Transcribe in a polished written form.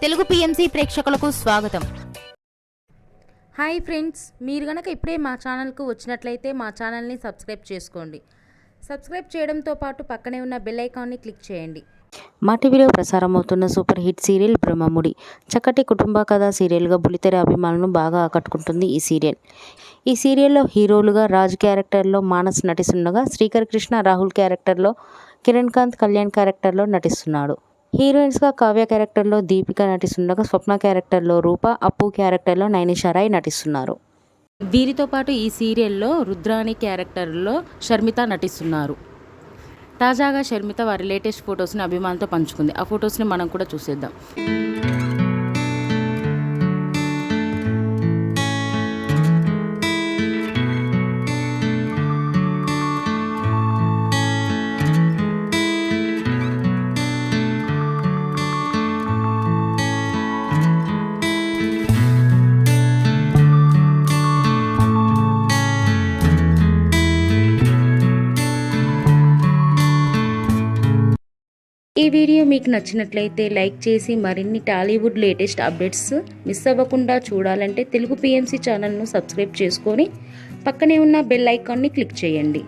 Telugu PMC ప్రేక్షకులకు స్వాగతం. Hi friends, మీరు గనక ఇప్పుడే మా ఛానల్కు వచ్చినట్లయితే మా ఛానల్ని సబ్స్క్రైబ్ చేసుకోండి. సబ్స్క్రైబ్ చేయడంతో పాటు పక్కనే ఉన్న బెల్ ఐకాన్ని క్లిక్ చేయండి. మా టీవీలో ప్రసారమవుతున్న సూపర్ హిట్ సీరియల్ బ్రహ్మముడి చక్కటి కుటుంబ కథా సీరియల్గా బుల్లితెర అభిమానులను బాగా ఆకట్టుకుంటుంది ఈ సీరియల్. ఈ సీరియల్లో హీరోలుగా రాజ్ క్యారెక్టర్లో మానస్ నటిస్తుండగా, శ్రీకర్ కృష్ణ రాహుల్ క్యారెక్టర్లో, కిరణ్ కాంత్ కళ్యాణ్ క్యారెక్టర్లో నటిస్తున్నాడు. హీరోయిన్స్గా కావ్య క్యారెక్టర్లో దీపిక నటిస్తుండగా, స్వప్న క్యారెక్టర్లో రూప, అప్పు క్యారెక్టర్లో నైనిషా రాయ్ నటిస్తున్నారు. వీరితో పాటు ఈ సీరియల్లో రుద్రాణి క్యారెక్టర్లో షర్మిత నటిస్తున్నారు. తాజాగా షర్మిత వారి లేటెస్ట్ ఫొటోస్ని అభిమానులతో పంచుకుంది. ఆ ఫొటోస్ని మనం కూడా చూసేద్దాం. ఈ వీడియో మీకు నచ్చినట్లయితే లైక్ చేసి మరిన్ని టాలీవుడ్ లేటెస్ట్ అప్డేట్స్ మిస్ అవ్వకుండా చూడాలంటే తెలుగు పిఎంసి ఛానల్ను సబ్స్క్రైబ్ చేసుకొని పక్కనే ఉన్న బెల్ ఐకాన్ని క్లిక్ చేయండి.